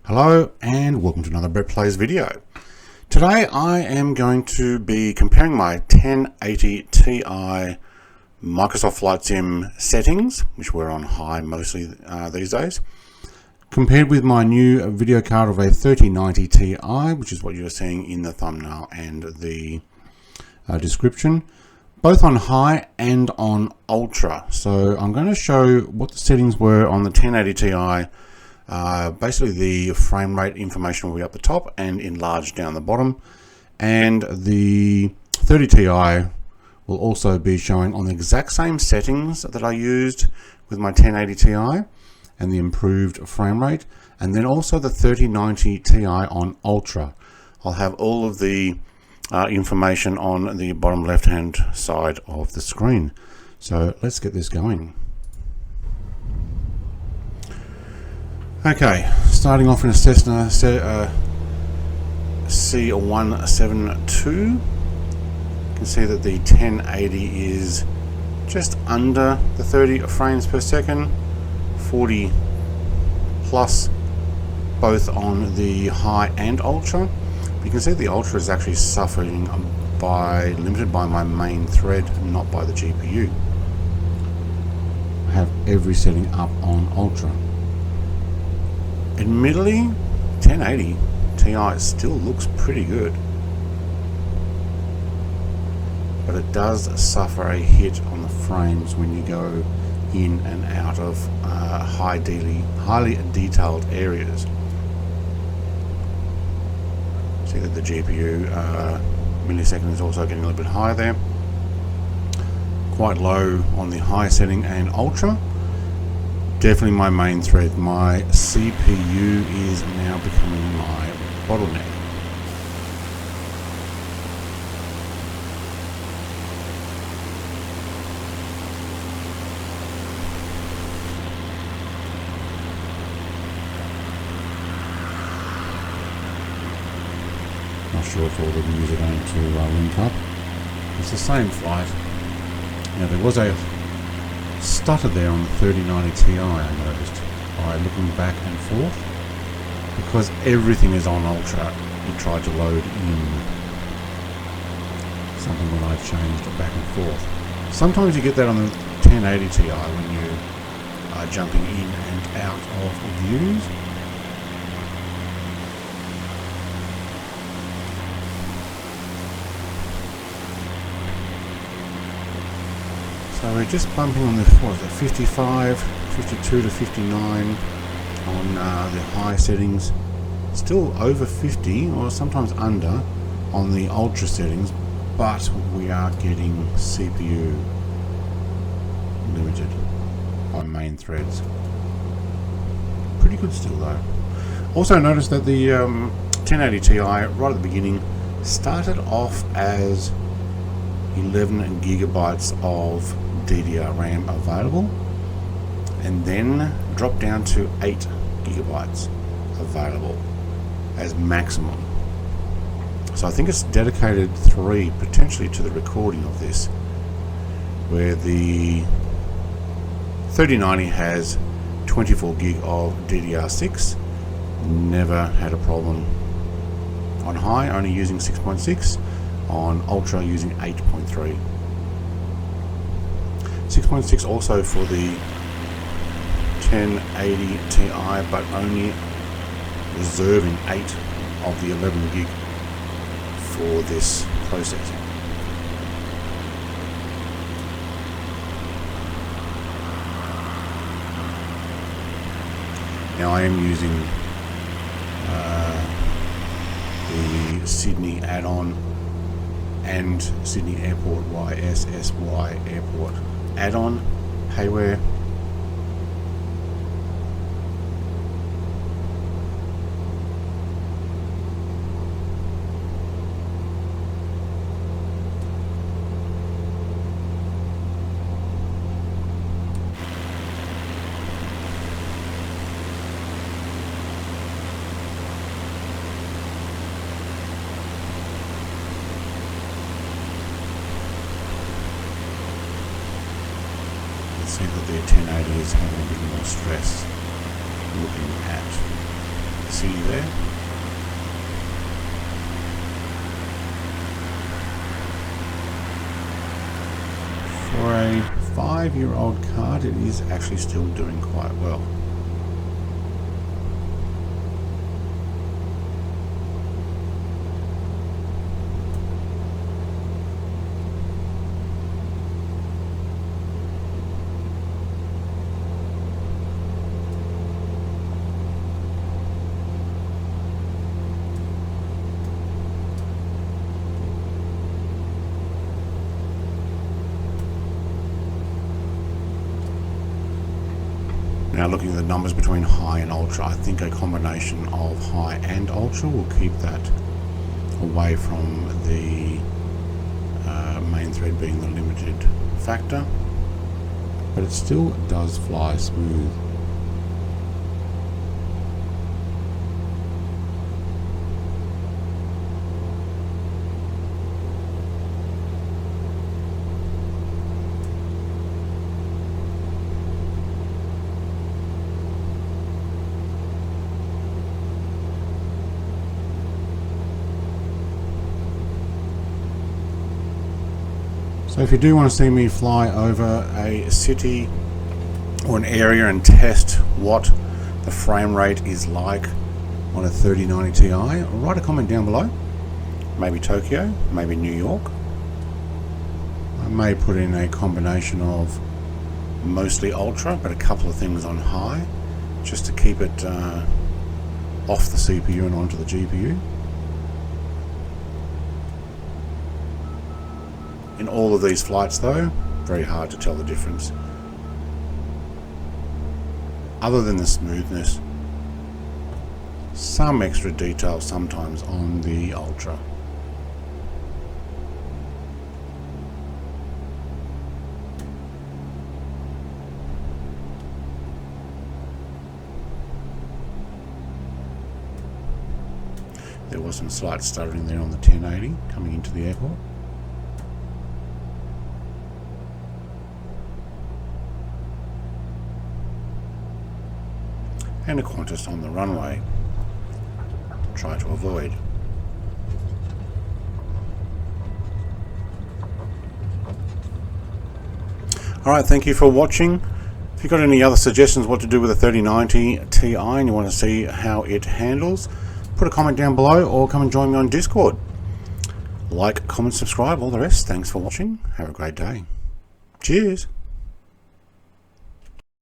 Hello and welcome to another Brett Plays video. Today I am going to be comparing my 1080 Ti Microsoft Flight Sim settings, which were on high mostly these days, compared with my new video card of a 3090 Ti, which is what you're seeing in the thumbnail and the description, both on high and on ultra. So I'm going to show what the settings were on the 1080 Ti. Basically the frame rate information will be up the top and enlarged down the bottom, and the 30 Ti will also be showing on the exact same settings that I used with my 1080 Ti and the improved frame rate, and then also the 3090 Ti on ultra. I'll have all of the information on the bottom left hand side of the screen. So let's get this going. Okay, starting off in a Cessna C172, you can see that the 1080 is just under the 30 frames per second, 40 plus both on the high and ultra. You can see the ultra is actually suffering limited by my main thread, not by the GPU. I have every setting up on ultra. Admittedly, 1080 Ti still looks pretty good, but it does suffer a hit on the frames when you go in and out of highly detailed areas. See that the GPU millisecond is also getting a little bit higher there. Quite low on the high setting and ultra. Definitely my main thread. My CPU is now becoming my bottleneck. Not sure if all the views are going to link up. It's the same flight. Now there was a stutter there on the 3090 Ti, I noticed, by looking back and forth, because everything is on ultra. It tried to load in something when I've changed it back and forth. Sometimes you get that on the 1080 Ti when you are jumping in and out of views. So we're just bumping on the, what is it, 55, 52 to 59 on the high settings. Still over 50 or sometimes under on the ultra settings, but we are getting CPU limited by main threads. Pretty good still though. Also noticed that the 1080 Ti right at the beginning started off as 11 gigabytes of DDR RAM available, and then dropped down to 8 gigabytes available as maximum. So I think it's dedicated 3 potentially to the recording of this, where the 3090 has 24 gig of DDR6, never had a problem. On high only using 6.6, on ultra using 8.3. 6.6 also for the 1080 Ti, but only reserving 8 of the 11 gig for this processing. Now I am using the Sydney add-on and Sydney Airport YSSY Airport add-on payware. See that the 1080 is having a bit more stress looking at see there. For a 5-year-old card, it is actually still doing quite well. Now looking at the numbers between high and ultra, I think a combination of high and ultra will keep that away from the main thread being the limited factor, but it still does fly smooth. So if you do want to see me fly over a city or an area and test what the frame rate is like on a 3090 Ti, write a comment down below. Maybe Tokyo, maybe New York. I may put in a combination of mostly ultra, but a couple of things on high, just to keep it off the CPU and onto the GPU. In all of these flights though, very hard to tell the difference. Other than the smoothness, some extra detail sometimes on the Ultra. There was some slight stuttering there on the 1080 coming into the airport. And a Qantas on the runway. Try to avoid. Alright, thank you for watching. If you've got any other suggestions what to do with a 3090 Ti and you want to see how it handles, put a comment down below or come and join me on Discord. Like, comment, subscribe, all the rest. Thanks for watching. Have a great day. Cheers.